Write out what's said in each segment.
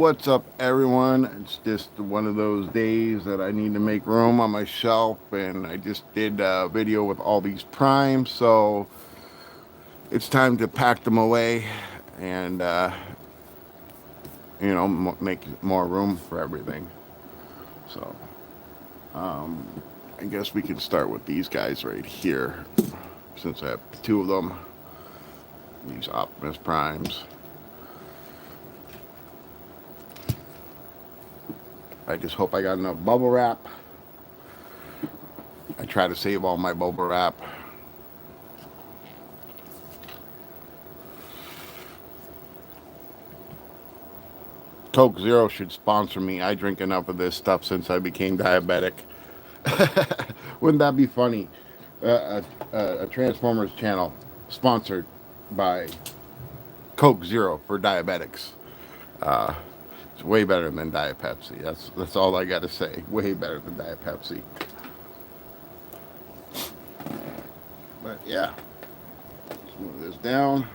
What's up, everyone? It's just one of those days that I need to make room on my shelf, and I just did a video with all these primes, so it's time to pack them away and, make more room for everything. So, I guess we can start with these guys right here, since I have two of them, these Optimus Primes. I just hope I got enough bubble wrap. I try to save all my bubble wrap. Coke Zero should sponsor me. I drink enough of this stuff since I became diabetic. Wouldn't that be funny? A Transformers channel sponsored by Coke Zero for diabetics. Uh, it's way better than Diet Pepsi. That's all I got to say. Way better than Diet Pepsi. But yeah, let's move this down.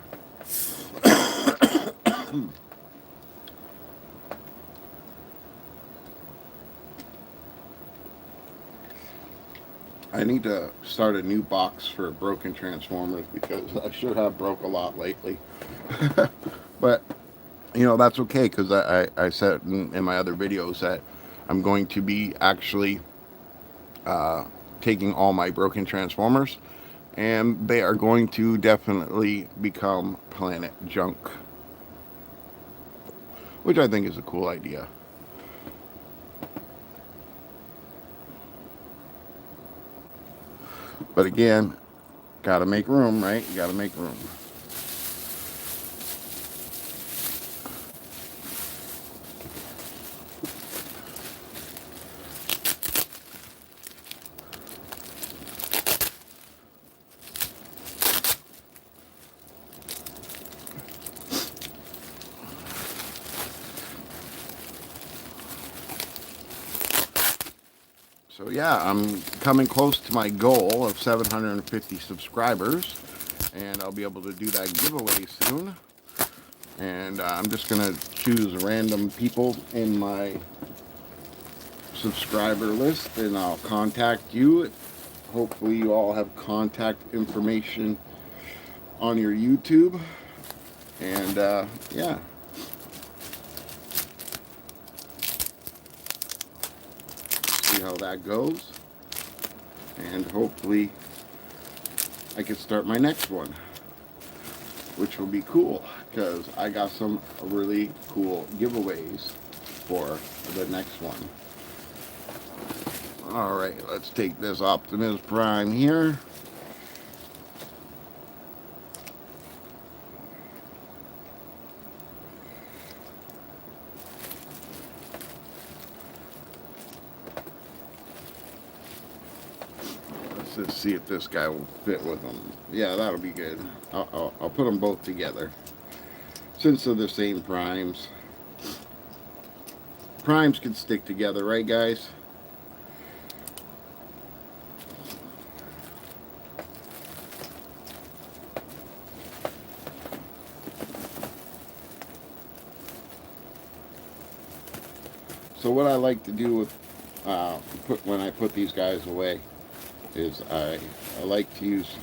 I need to start a new box for broken Transformers because I sure have broke a lot lately. But, that's okay because I said in my other videos that I'm going to be actually taking all my broken Transformers and they are going to definitely become planet junk, which I think is a cool idea. But again, gotta make room, right? You gotta make room. So yeah, I'm coming close to my goal of 750 subscribers, and I'll be able to do that giveaway soon. And I'm just gonna choose random people in my subscriber list, and I'll contact you. Hopefully, you all have contact information on your YouTube. And yeah. See how that goes. And hopefully I can start my next one, which will be cool because I got some really cool giveaways for the next one. Alright, let's take this Optimus Prime here. Let's see if this guy will fit with them. Yeah, that'll be good. I'll put them both together. Since they're the same primes. Primes can stick together, right guys? So what I like to do with when I put these guys away is I like to use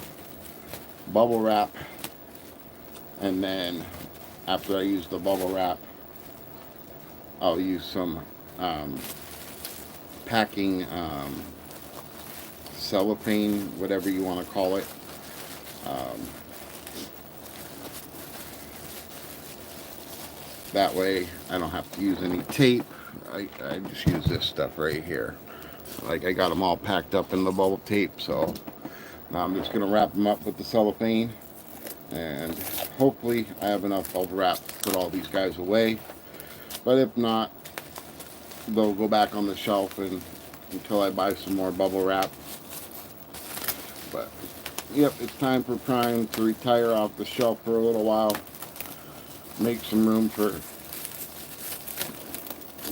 bubble wrap, and then after I use the bubble wrap, I'll use some packing cellophane, whatever you want to call it. That way I don't have to use any tape. I just use this stuff right here. Like I got them all packed up in the bubble tape, so now I'm just going to wrap them up with the cellophane, and hopefully I have enough bubble wrap to put all these guys away. But if not, they'll go back on the shelf until I buy some more bubble wrap. But yep, it's time for Prime to retire off the shelf for a little while. Make some room for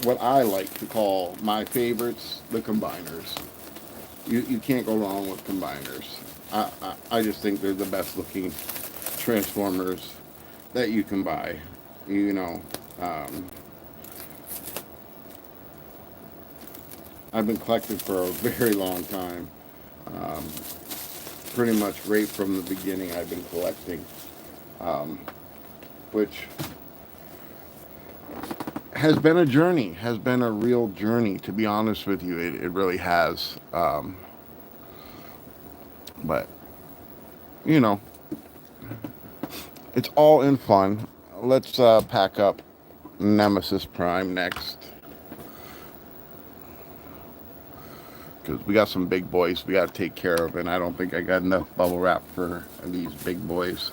what I like to call my favorites, the combiners. You can't go wrong with combiners. I just think they're the best looking Transformers that you can buy. I've been collecting for a very long time. Um, Pretty much right from the beginning I've been collecting. Um, which has been a journey, has been a real journey, to be honest with you. It really has. But, you know, it's all in fun. Let's pack up Nemesis Prime next. Because we got some big boys we got to take care of, and I don't think I got enough bubble wrap for these big boys.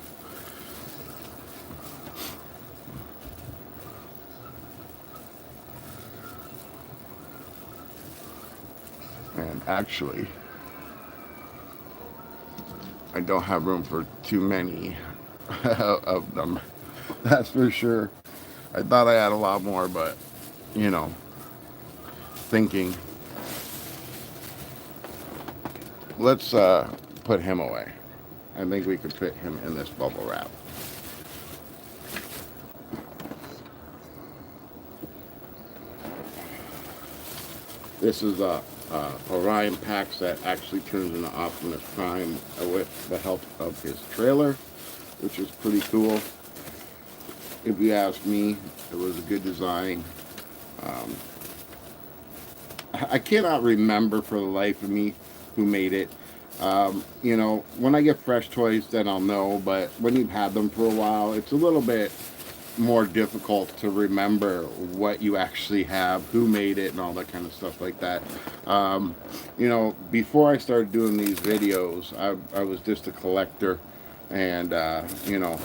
And actually, I don't have room for too many of them. That's for sure. I thought I had a lot more, but, you know, thinking, let's put him away. I think we could put him in this bubble wrap. This is a Orion Pax that actually turns into Optimus Prime with the help of his trailer, which is pretty cool. If you ask me, it was a good design. Um, I cannot remember for the life of me who made it. You know, when I get fresh toys, then I'll know, but when you've had them for a while, it's a little bit more difficult to remember what you actually have, who made it, and all that kind of stuff like that. You know, before I started doing these videos, I was just a collector, and you know,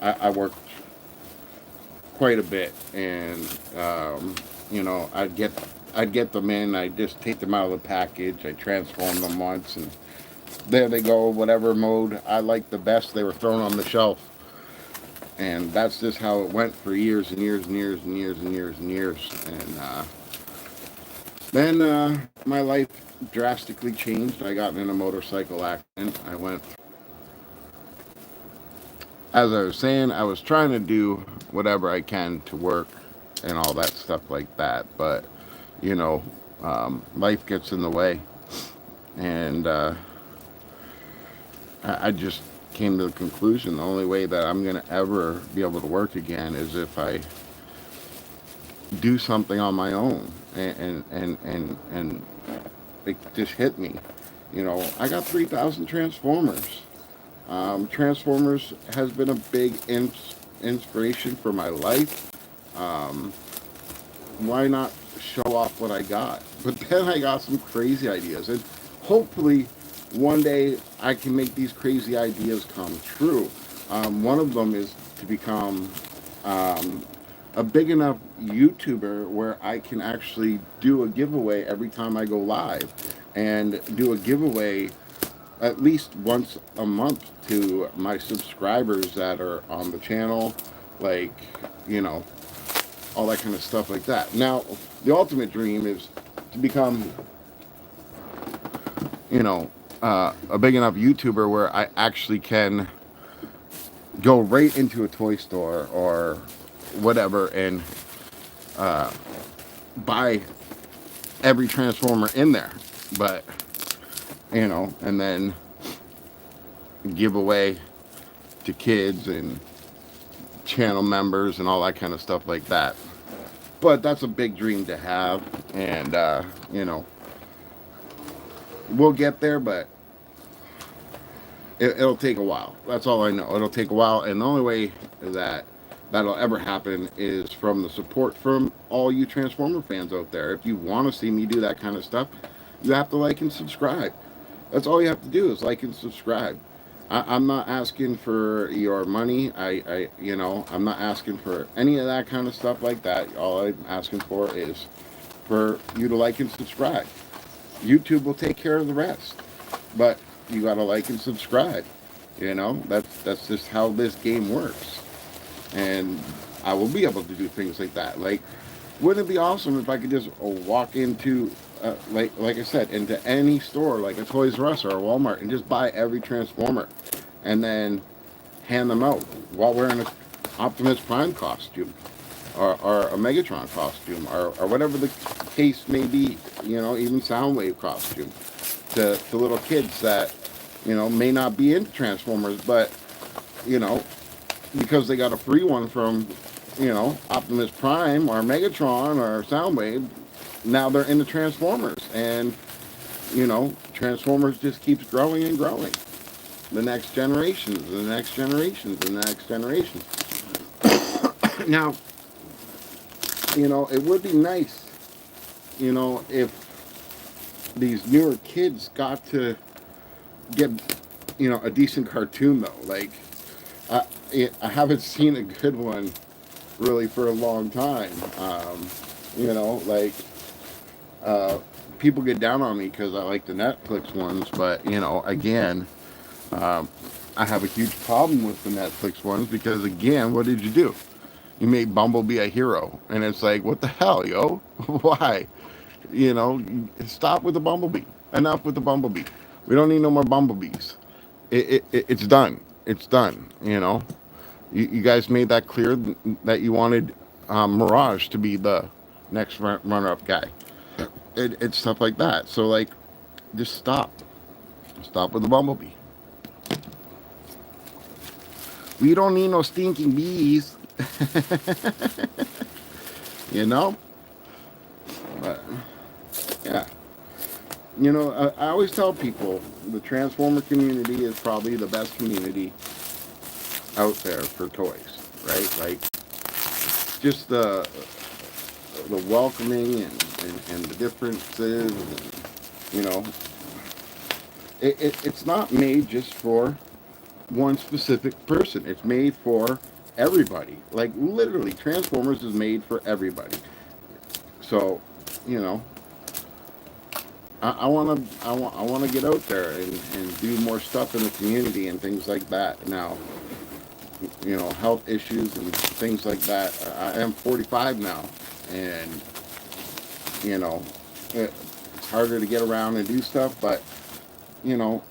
I worked quite a bit, and you know, I'd get them in, I'd just take them out of the package, I transform them once, and there they go, whatever mode I liked the best, they were thrown on the shelf. And that's just how it went for years and years and years and years and years and years. And then my life drastically changed. I got in a motorcycle accident. I went, as I was saying, I was trying to do whatever I can to work and all that stuff like that. But, you know, life gets in the way. And I just came to the conclusion the only way that I'm going to ever be able to work again is if I do something on my own. And it just hit me. You know, I got 3,000 Transformers. Transformers has been a big inspiration for my life. Why not show off what I got? But then I got some crazy ideas, and hopefully one day I can make these crazy ideas come true. One of them is to become a big enough YouTuber where I can actually do a giveaway every time I go live, and do a giveaway at least once a month to my subscribers that are on the channel, like, you know, all that kind of stuff like that. Now, the ultimate dream is to become, you know, a big enough YouTuber where I actually can go right into a toy store or whatever and buy every Transformer in there. But, you know, and then give away to kids and channel members and all that kind of stuff like that. But that's a big dream to have, and you know, we'll get there, but it'll take a while. That's all I know. It'll take a while, and the only way that that'll ever happen is from the support from all you Transformer fans out there. If you want to see me do that kind of stuff, you have to like and subscribe. That's all you have to do is like and subscribe. I'm not asking for your money. You know, I'm not asking for any of that kind of stuff like that. All I'm asking for is for you to like and subscribe. YouTube will take care of the rest, but you gotta like and subscribe. You know, that's just how this game works, and I will be able to do things like that. Like, wouldn't it be awesome if I could just walk into like I said, into any store, like a Toys R Us or a Walmart, and just buy every Transformer, and then hand them out while wearing an Optimus Prime costume? or a Megatron costume, or whatever the case may be, you know, even Soundwave costume, to little kids that, you know, may not be into Transformers, but, you know, because they got a free one from, you know, Optimus Prime or Megatron or Soundwave, now they're into Transformers. And, you know, Transformers just keeps growing and growing. The next generations, the next generations, the next generations. Now, you know, it would be nice, you know, if these newer kids got to get, you know, a decent cartoon though. Like, I, I haven't seen a good one really for a long time. You know, like, uh, people get down on me because I like the Netflix ones, but you know, again, um, I have a huge problem with the Netflix ones because, again, what did you do? You made Bumblebee a hero, and it's like, what the hell, yo? Why? You know, stop with the Bumblebee. Enough with the Bumblebee. We don't need no more Bumblebees. It's done. It's done. You know, you guys made that clear that you wanted Mirage to be the next runner-up guy. It's stuff like that. So, like, just stop. Stop with the Bumblebee. We don't need no stinking bees. You know? But, yeah. You know, I always tell people the Transformer community is probably the best community out there for toys, right? Like, just the welcoming and the differences, and, you know, it's not made just for one specific person. It's made for everybody. Like, literally, Transformers is made for everybody. So, you know, I want to get out there and do more stuff in the community and things like that. Now, you know, health issues and things like that. I am 45 now, and you know, it's harder to get around and do stuff. But you know,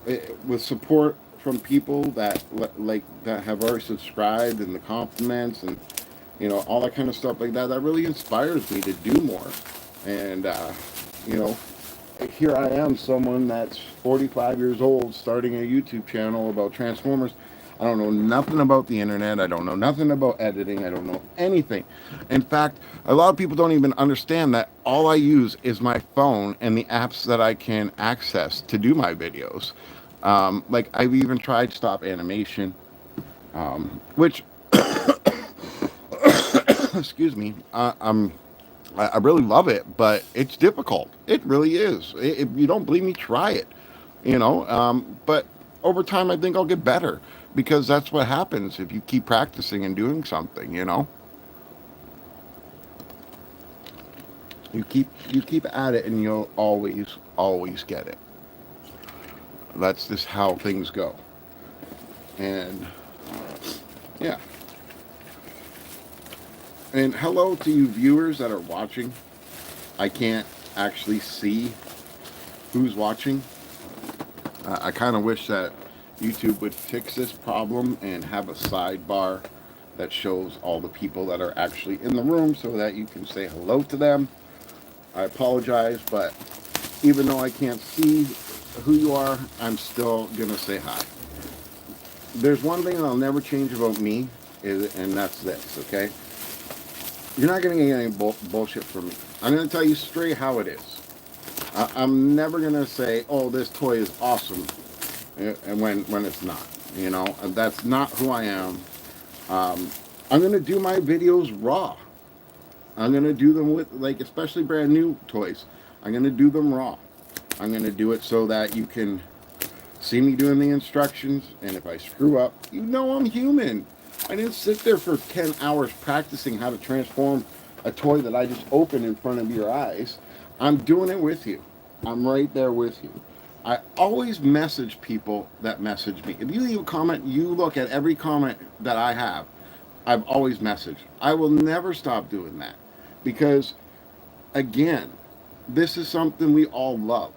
with support from people that like that have already subscribed, and the compliments, and you know, all that kind of stuff like that, that really inspires me to do more. And you know, here I am, someone that's 45 years old, starting a YouTube channel about Transformers. I don't know nothing about the internet. I don't know nothing about editing. I don't know anything. In fact, a lot of people don't even understand that all I use is my phone and the apps that I can access to do my videos. Like, I've even tried stop animation, which, excuse me, I really love it, but it's difficult. It really is. If you don't believe me, try it. You know, but over time, I think I'll get better because that's what happens if you keep practicing and doing something. You know, you keep at it, and you'll always get it. That's just how things go. And yeah, and hello to you viewers that are watching. I can't actually see who's watching. I kind of wish that YouTube would fix this problem and have a sidebar that shows all the people that are actually in the room so that you can say hello to them. I apologize, but even though I can't see who you are, I'm still going to say hi. There's one thing I'll never change about me, and that's this, okay? You're not going to get any bullshit from me. I'm going to tell you straight how it is. I'm never going to say, oh, this toy is awesome, and when it's not, you know, and that's not who I am. I'm gonna do my videos raw. I'm gonna do them with, like, especially brand new toys. I'm gonna do them raw. I'm gonna do it so that you can see me doing the instructions, and if I screw up, you know I'm human. I didn't sit there for 10 hours practicing how to transform a toy that I just opened in front of your eyes. I'm doing it with you. I'm right there with you. I always message people that message me. If you leave a comment, you look at every comment that I have. I've always messaged. I will never stop doing that because, again, this is something we all love.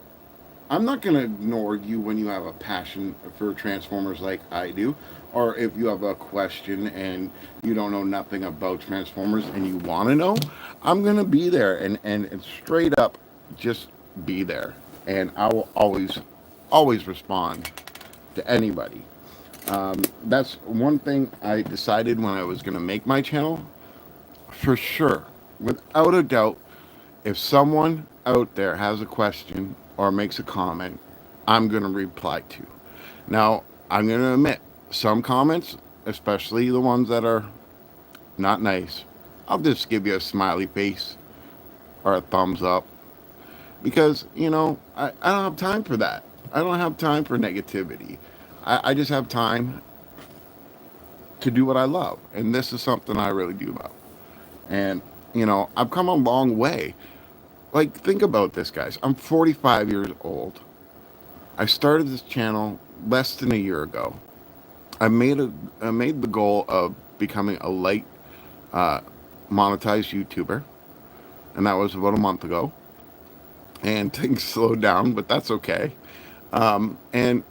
I'm not going to ignore you when you have a passion for Transformers like I do, or if you have a question and you don't know nothing about Transformers and you want to know. I'm going to be there and straight up just be there. And I will always respond to anybody. That's one thing I decided when I was going to make my channel. For sure, without a doubt, if someone out there has a question or makes a comment, I'm going to reply to. Now, I'm going to admit, some comments, especially the ones that are not nice, I'll just give you a smiley face or a thumbs up because, I don't have time for that. I don't have time for negativity. I just have time to do what I love. And this is something I really do love. And, I've come a long way. Like, think about this, guys. I'm 45 years old. I started this channel less than a year ago. I made the goal of becoming a light uh, monetized YouTuber, and that was about a month ago. And things slowed down, but that's okay. And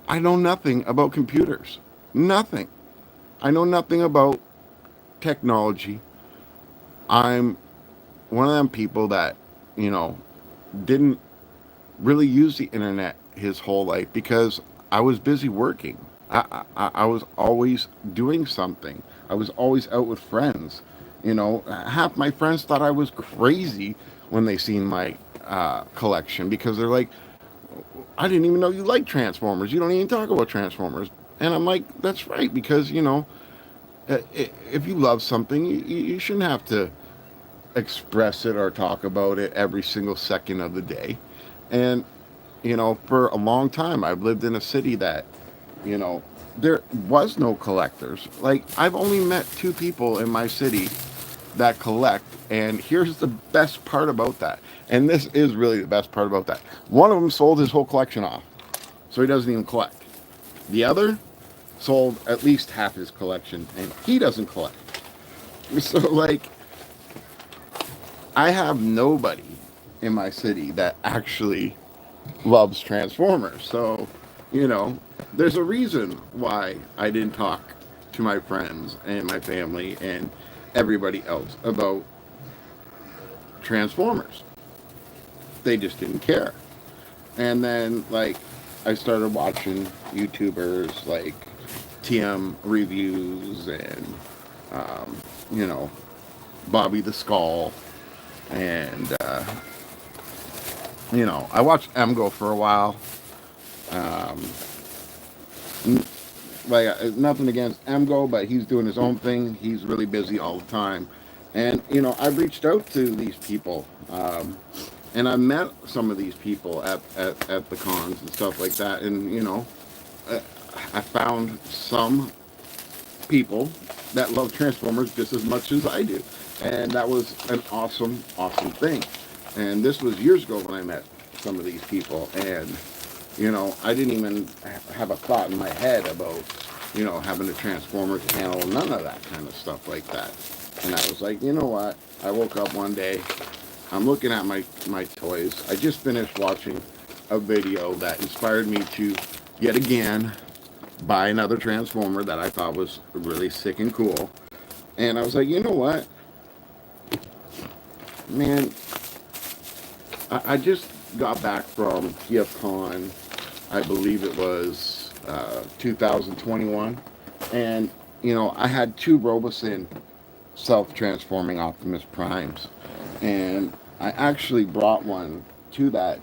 I know nothing about computers. Nothing. I know nothing about technology. I'm one of them people that, you know, didn't really use the internet his whole life because I was busy working. I was always doing something. I was always out with friends. Half my friends thought I was crazy when they seen my collection because they're like, I didn't even know you like Transformers. You don't even talk about Transformers. And I'm like, that's right, because, if you love something, you shouldn't have to express it or talk about it every single second of the day. And, for a long time, I've lived in a city that, you know, there was no collectors. Like, I've only met two people in my city that collect. And here's the best part about that. And this is really the best part about that. One of them sold his whole collection off, so he doesn't even collect. The other sold at least half his collection, and he doesn't collect. So, like, I have nobody in my city that actually loves Transformers. So, there's a reason why I didn't talk to my friends and my family and everybody else about Transformers. They just didn't care. And then, like, I started watching YouTubers like TM reviews and, um, you know, Bobby the Skull. And, I watched Emgo for a while. Um, Nothing against Emgo, but he's doing his own thing. He's really busy all the time. And, I've reached out to these people. And I met some of these people at the cons and stuff like that. And, uh, I found some people that love Transformers just as much as I do. And that was an awesome, awesome thing. And this was years ago when I met some of these people. And, I didn't even have a thought in my head about, having a Transformers channel, none of that kind of stuff like that. And I was like, you know what? I woke up one day, I'm looking at my toys. I just finished watching a video that inspired me to, yet again, buy another Transformer that I thought was really sick and cool. And I was like, you know what? Man, I just got back from TFCON. I believe it was 2021. And, I had two Robosin self-transforming Optimus Primes. And I actually brought one to that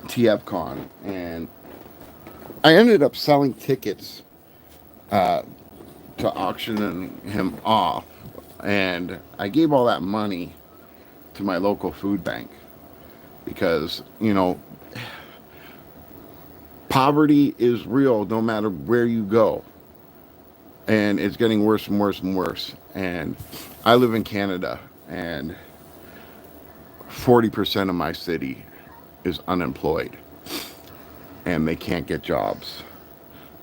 TFCon. And I ended up selling tickets to auctioning him off. And I gave all that money to my local food bank because, poverty is real no matter where you go. And it's getting worse and worse and worse. And I live in Canada, and 40% of my city is unemployed, and they can't get jobs.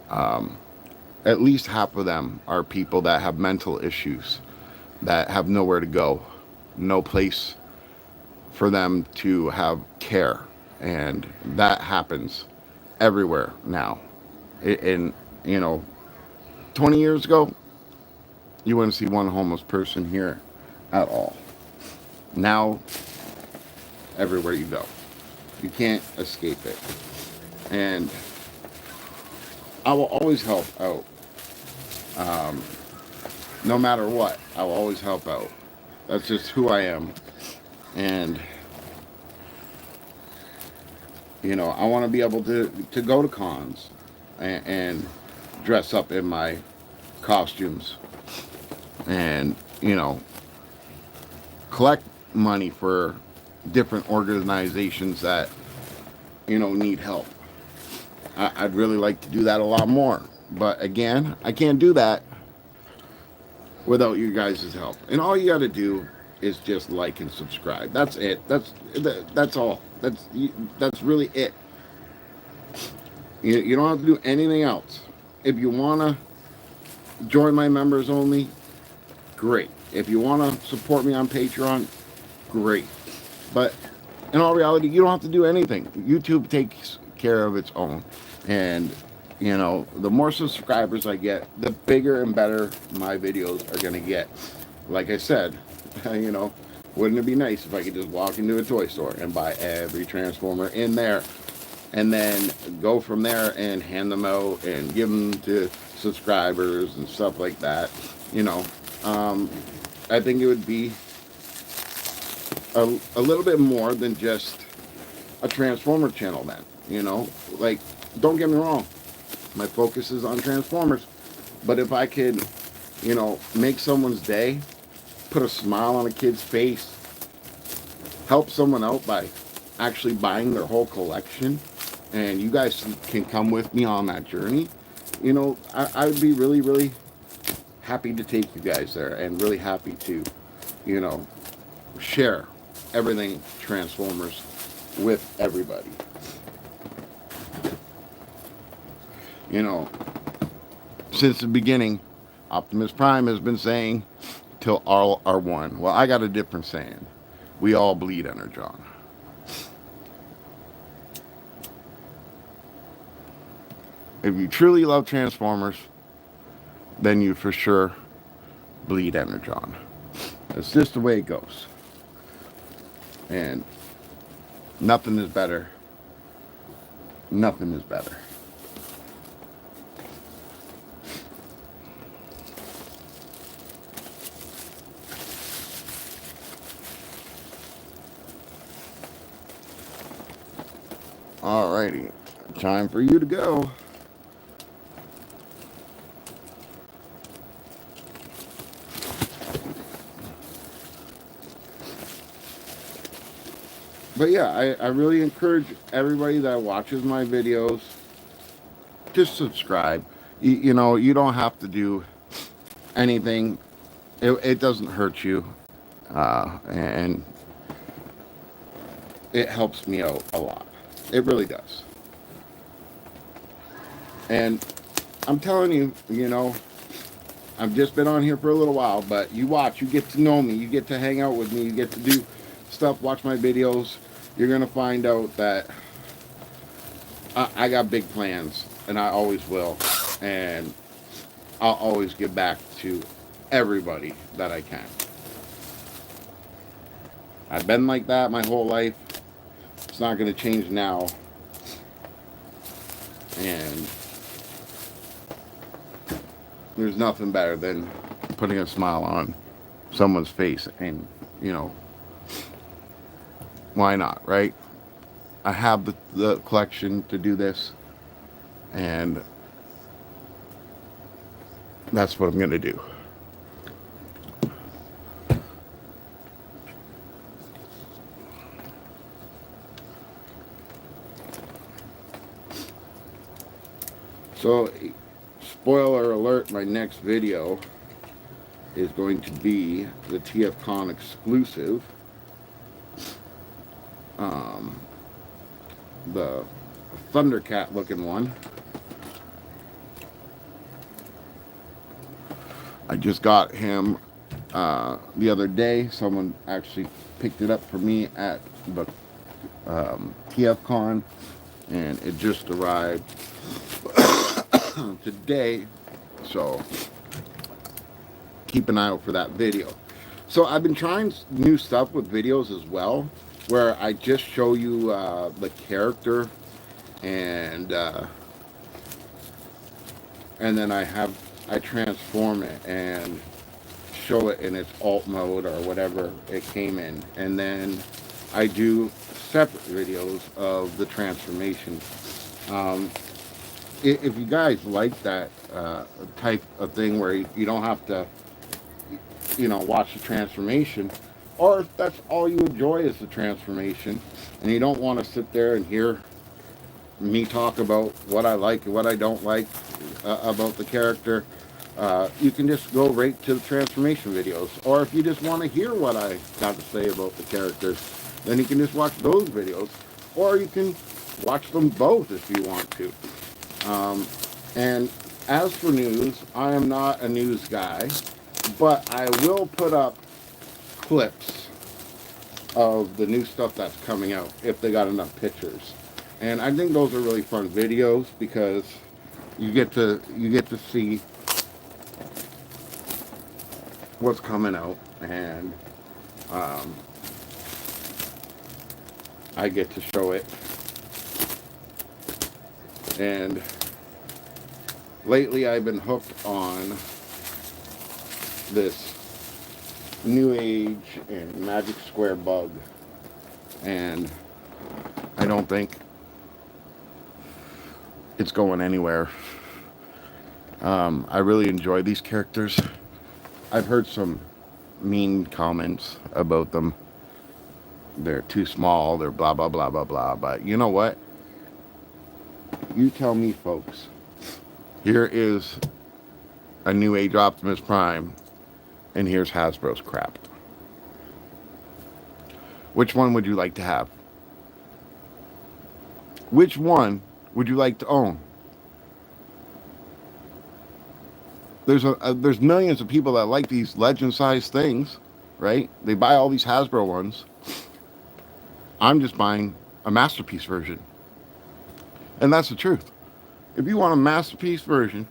At least half of them are people that have mental issues, that have nowhere to go, no place for them to have care, and that happens everywhere now. And 20 years ago, you wouldn't see one homeless person here at all. Now, everywhere you go, you can't escape it. And I will always help out. No matter what, I will always help out. That's just who I am. And I want to be able to go to cons and dress up in my costumes and collect money for different organizations that need help. I'd really like to do that a lot more, but again, I can't do that without you guys' help. And all you got to do is just like and subscribe. That's it. That's all. That's really it. You don't have to do anything else. If you want to join my members only, great. If you want to support me on Patreon, great. But in all reality, you don't have to do anything. YouTube takes care of its own. And the more subscribers I get, the bigger and better my videos are going to get. Like I said, wouldn't it be nice if I could just walk into a toy store and buy every Transformer in there, and then go from there and hand them out and give them to subscribers and stuff like that. I think it would be a little bit more than just a Transformer channel then. Like, don't get me wrong, my focus is on Transformers, but if I could make someone's day, put a smile on a kid's face, help someone out by actually buying their whole collection, and you guys can come with me on that journey, I would be really, really happy to take you guys there, and really happy to, share everything Transformers with everybody. Since the beginning, Optimus Prime has been saying, till all are one. Well, I got a different saying. We all bleed Energon. If you truly love Transformers, then you for sure bleed Energon. That's just the way it goes. And nothing is better. Nothing is better. Alrighty, time for you to go. But yeah, I really encourage everybody that watches my videos to subscribe. You don't have to do anything. It doesn't hurt you. And it helps me out a lot. It really does. And I'm telling you, I've just been on here for a little while, but you watch, you get to know me, you get to hang out with me, you get to do stuff, watch my videos. You're going to find out that I got big plans, and I always will. And I'll always give back to everybody that I can. I've been like that my whole life. It's not going to change now. And there's nothing better than putting a smile on someone's face. And, why not, right? I have the collection to do this. And that's what I'm going to do. So, spoiler alert, my next video is going to be the TFCON exclusive. The Thundercat looking one. I just got him the other day. Someone actually picked it up for me at the TFCON, and it just arrived today. So keep an eye out for that video. So I've been trying new stuff with videos as well, where I just show you the character, and then I transform it and show it in its alt mode or whatever it came in, and then I do separate videos of the transformation. If you guys like that type of thing where you don't have to, watch the transformation, or if that's all you enjoy is the transformation, and you don't want to sit there and hear me talk about what I like and what I don't like about the character, you can just go right to the transformation videos. Or if you just want to hear what I got to say about the characters, then you can just watch those videos. Or you can watch them both if you want to. And as for news, I am not a news guy, but I will put up clips of the new stuff that's coming out if they got enough pictures. And I think those are really fun videos because you get to see what's coming out, and I get to show it. And lately I've been hooked on this New Age and Magic Square bug, and I don't think it's going anywhere. I really enjoy these characters. I've heard some mean comments about them. They're too small, they're blah blah blah blah blah, but you know what? You tell me, folks. Here is a New Age Optimus Prime, and here's Hasbro's crap. Which one would you like to have? Which one would you like to own? There's millions of people that like these legend-sized things, right? They buy all these Hasbro ones. I'm just buying a masterpiece version. And that's the truth. If you want a masterpiece version,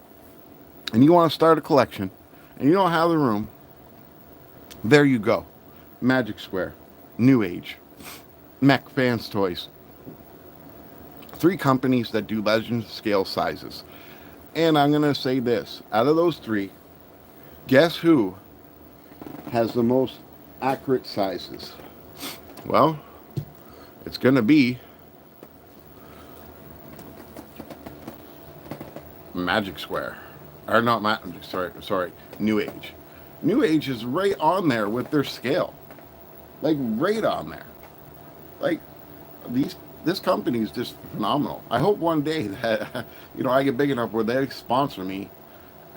and you want to start a collection, and you don't have the room, there you go. Magic Square, New Age, Mech Fans Toys. 3 companies that do legend scale sizes. And I'm going to say this. Out of those 3, guess who has the most accurate sizes? Well, it's going to be Magic Square. Or not sorry, New Age. New Age is right on there with their scale. Like, right on there. Like, this company is just phenomenal. I hope one day that, I get big enough where they sponsor me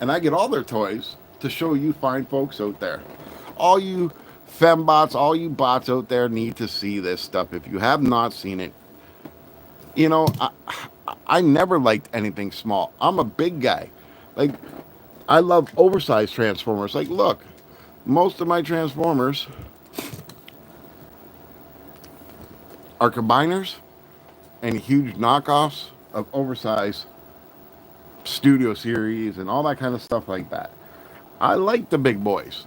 and I get all their toys to show you fine folks out there. All you fembots, all you bots out there need to see this stuff. If you have not seen it, I never liked anything small. I'm a big guy. Like, I love oversized Transformers. Like, look, most of my Transformers are combiners and huge knockoffs of oversized studio series and all that kind of stuff like that. I like the big boys.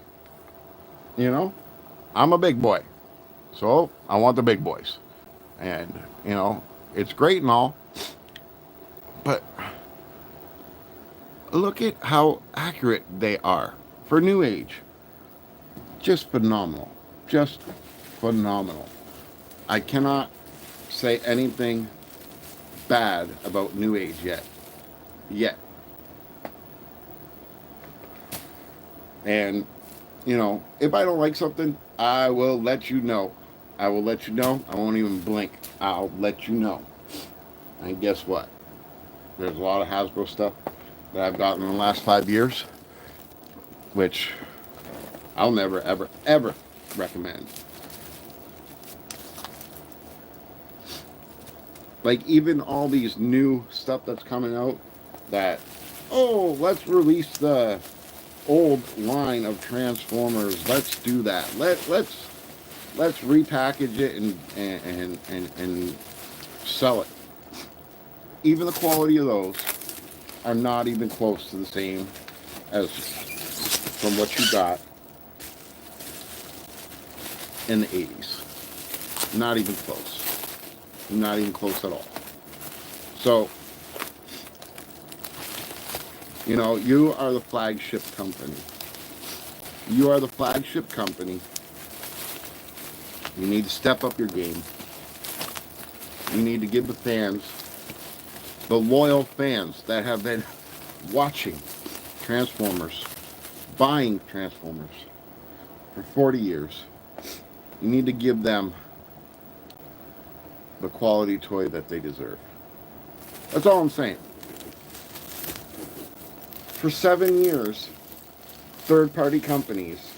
I'm a big boy. So I want the big boys. And, it's great and all. But look at how accurate they are for New Age. Just phenomenal. Just phenomenal. I cannot say anything bad about New Age yet. And, if I don't like something, I will let you know. I will let you know. I won't even blink. I'll let you know. And guess what? There's a lot of Hasbro stuff that I've gotten in the last 5 years, which I'll never, ever, ever recommend. Like, even all these new stuff that's coming out that, let's release the old line of Transformers. Let's do that. Let's repackage it and sell it. Even the quality of those are not even close to the same as from what you got in the 80s. Not even close. Not even close at all. So, you know, you are the flagship company. You are the flagship company. You need to step up your game. You need to give the fans, the loyal fans that have been watching Transformers, buying Transformers for 40 years, you need to give them the quality toy that they deserve. That's all I'm saying. For 7 years, third-party companies,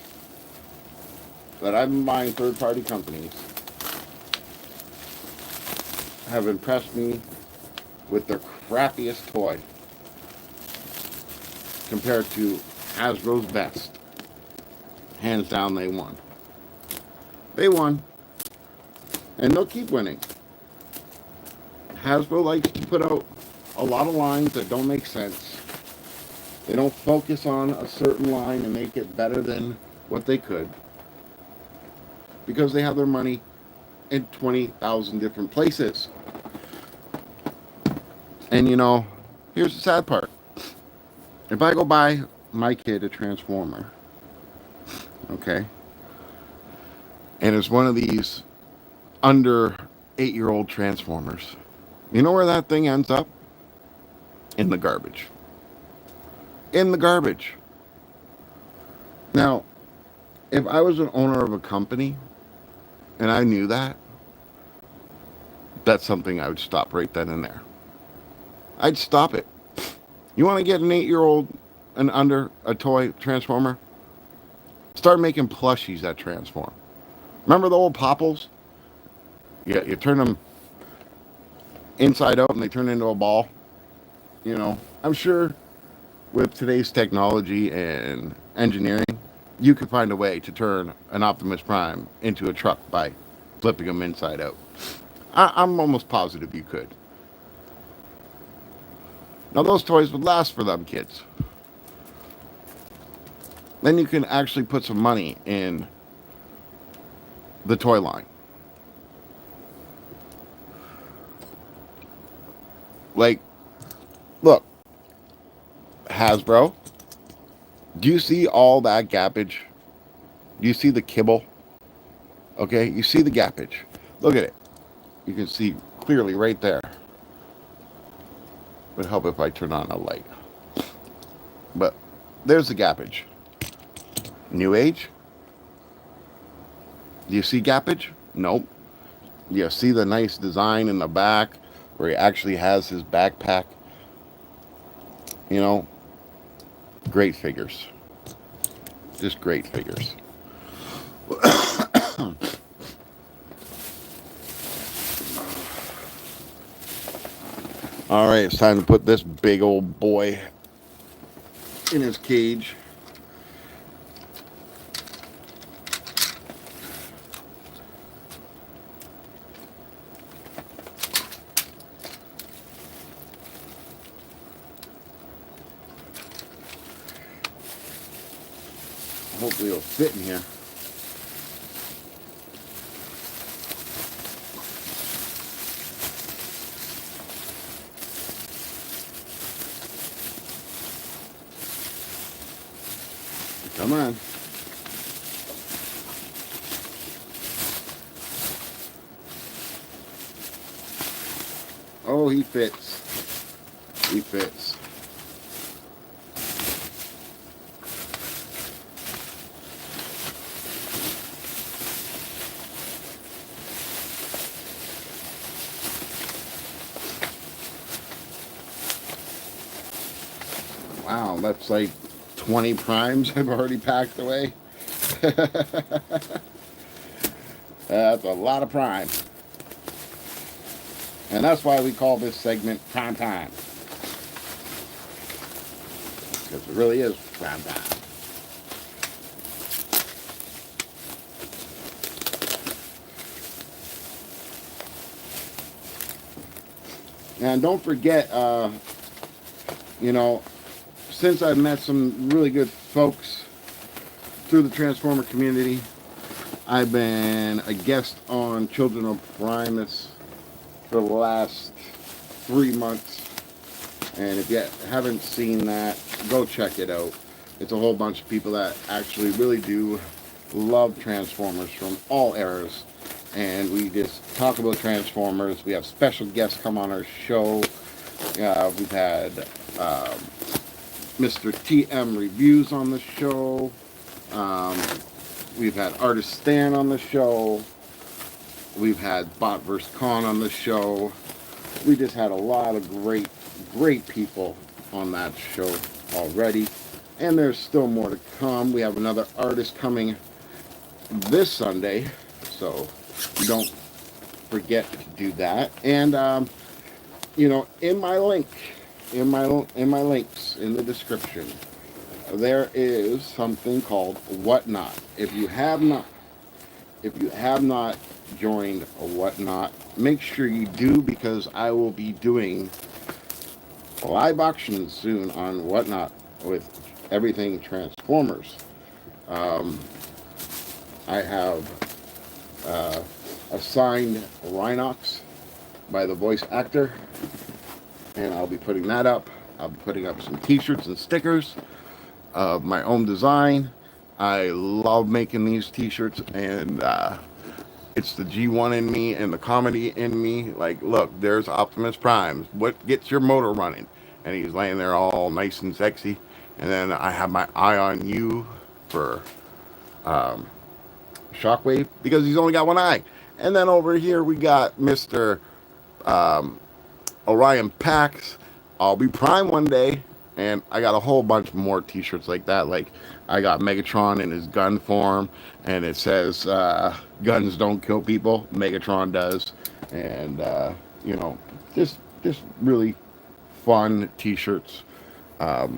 that I've been buying third-party companies, have impressed me with their crappiest toy compared to Hasbro's best. Hands down, they won. They won. And they'll keep winning. Hasbro likes to put out a lot of lines that don't make sense. They don't focus on a certain line and make it better than what they could. Because they have their money in 20,000 different places. And you know, here's the sad part. If I go buy my kid a Transformer, okay, and it's one of these under 8-year-old Transformers, you know where that thing ends up? In the garbage. In the garbage. Now, if I was an owner of a company and I knew that, that's something I would stop right then and there. I'd stop it. You want to get an 8-year-old and under a toy Transformer? Start making plushies that transform. Remember the old Popples? Yeah, you turn them inside out and they turn into a ball. You know, I'm sure with today's technology and engineering, you could find a way to turn an Optimus Prime into a truck by flipping them inside out. I'm almost positive you could. Now those toys would last for them kids. Then you can actually put some money in the toy line. Like, look, Hasbro, do you see all that gappage? Do you see the kibble? Okay, you see the gappage. Look at it. You can see clearly right there. Would help if I turn on a light. But there's the gappage. New Age? Do you see gappage? Nope. You see the nice design in the back where he actually has his backpack. You know, great figures. Just great figures. All right, it's time to put this big old boy in his cage. Hopefully it'll fit in here. Come on. Oh, he fits. He fits. Wow, that's like 20 primes I've already packed away. That's a lot of prime. And that's why we call this segment Prime Time. Because it really is prime time. And don't forget, you know, since I've met some really good folks through the Transformer community, I've been a guest on Children of Primus for the last 3 months. And if you haven't seen that, go check it out. It's a whole bunch of people that actually really do love Transformers from all eras. And we just talk about Transformers. We have special guests come on our show. We've had Mr. TM Reviews on the show. We've had Artist Stan on the show. We've had Bot vs. Con on the show. We just had a lot of great people on that show already. And there's still more to come. We have another artist coming this Sunday. So don't forget to do that. And, you know, in my links in the description, there is something called Whatnot. If you have not joined Whatnot, make sure you do, because I will be doing live auctions soon on Whatnot with everything Transformers. I have a signed Rhinox by the voice actor, and I'll be putting that up. I'll be putting up some t-shirts and stickers of my own design. I love making these t-shirts, and it's the G1 in me and the comedy in me. Like, look, there's Optimus Prime. What gets your motor running? And he's laying there all nice and sexy. And then I have my eye on you for Shockwave, because he's only got one eye. And then over here we got Mr. Orion Pax. I'll be Prime one day. And I got a whole bunch more t-shirts like that. Like, I got Megatron in his gun form, and it says, guns don't kill people, Megatron does. And, you know, just really fun t-shirts that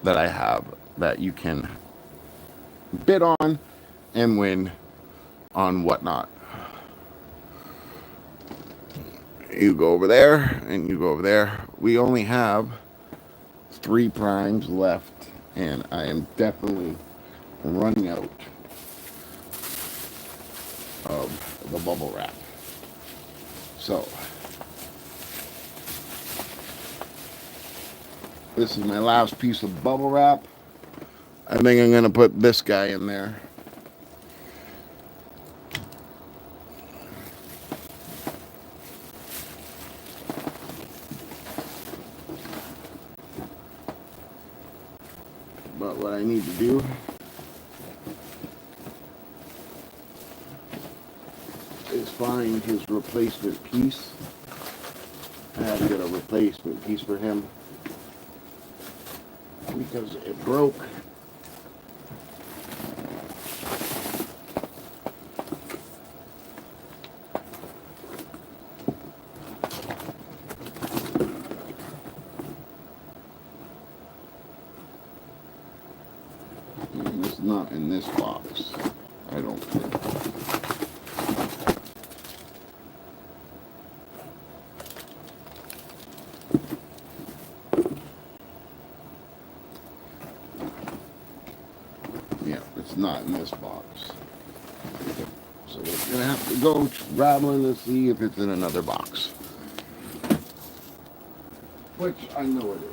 I have that you can bid on and win on Whatnot. You go over there, and you go over there. We only have 3 primes left, and I am definitely running out of the bubble wrap. So, this is my last piece of bubble wrap. I think I'm going to put this guy in there. But what I need to do is find his replacement piece. I had to get a replacement piece for him because it broke. And it's not in this box, I don't think. Yeah, it's not in this box. So we're gonna have to go traveling to see if it's in another box. Which I know it is.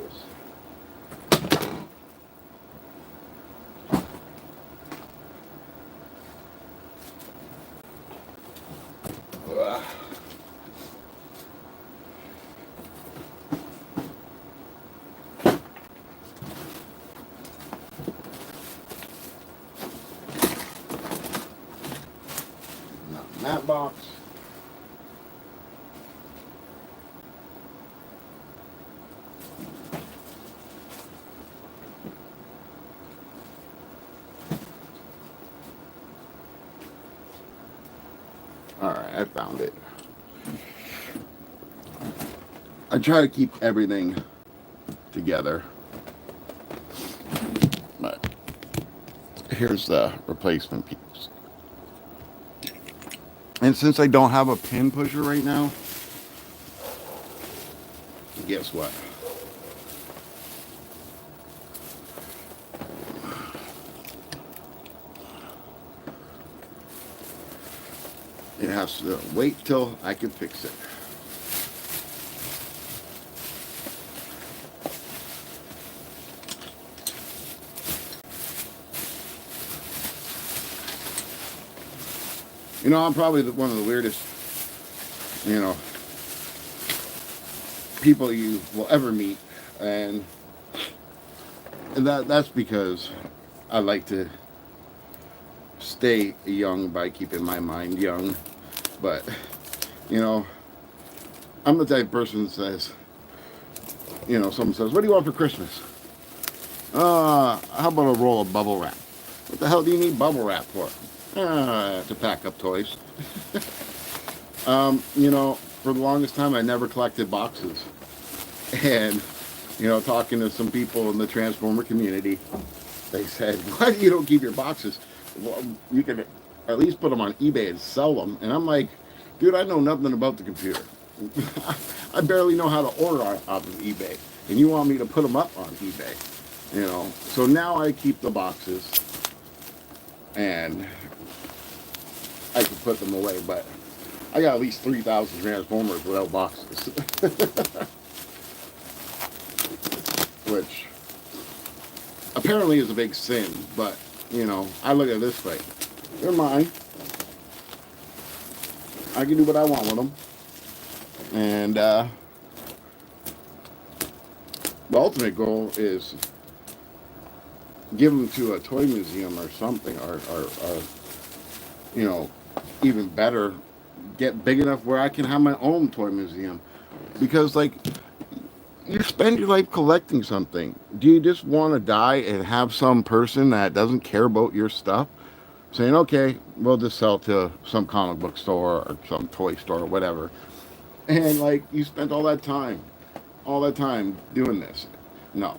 Not in that box. Alright, I found it. I try to keep everything together. But here's the replacement piece. And since I don't have a pin pusher right now, guess what? It has to wait till I can fix it. You know, I'm probably one of the weirdest, you know, people you will ever meet, and that's because I like to stay young by keeping my mind young. But you know, I'm the type of person that says, you know, someone says, "What do you want for Christmas?" How about a roll of bubble wrap? What the hell do you need bubble wrap for? To pack up toys. You know, for the longest time, I never collected boxes. And, you know, talking to some people in the Transformer community, they said, why do you don't keep your boxes? Well, you can at least put them on eBay and sell them. And I'm like, dude, I know nothing about the computer. I barely know how to order off of eBay. And you want me to put them up on eBay. You know, so now I keep the boxes. And I can put them away, but I got at least 3,000 Transformers without boxes. Which apparently is a big sin, but, you know, I look at it this way. They're mine. I can do what I want with them. And the ultimate goal is give them to a toy museum or something, or you know, even better, get big enough where I can have my own toy museum. Because, like, you spend your life collecting something. Do you just want to die and have some person that doesn't care about your stuff saying, okay, we'll just sell to some comic book store or some toy store or whatever? And, like, you spent all that time doing this. No.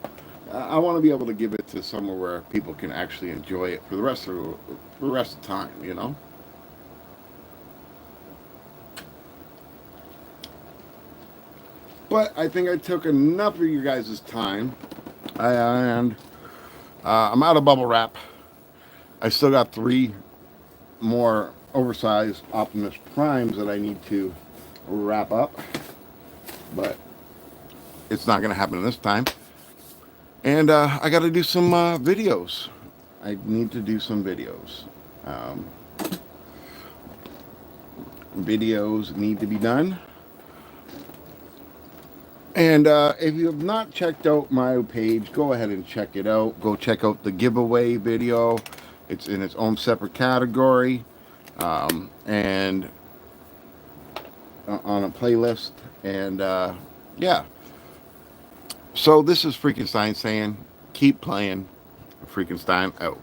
I want to be able to give it to somewhere where people can actually enjoy it for the rest of the time, you know? But I think I took enough of you guys' time, and I'm out of bubble wrap. I still got 3 more oversized Optimus Primes that I need to wrap up, but it's not going to happen this time. And I got to do some videos. I need to do some videos. Videos need to be done. And if you have not checked out my page, go ahead and check it out. Go check out the giveaway video. It's in its own separate category. And on a playlist. And yeah. So this is Freakenstein saying, keep playing. Freakenstein out.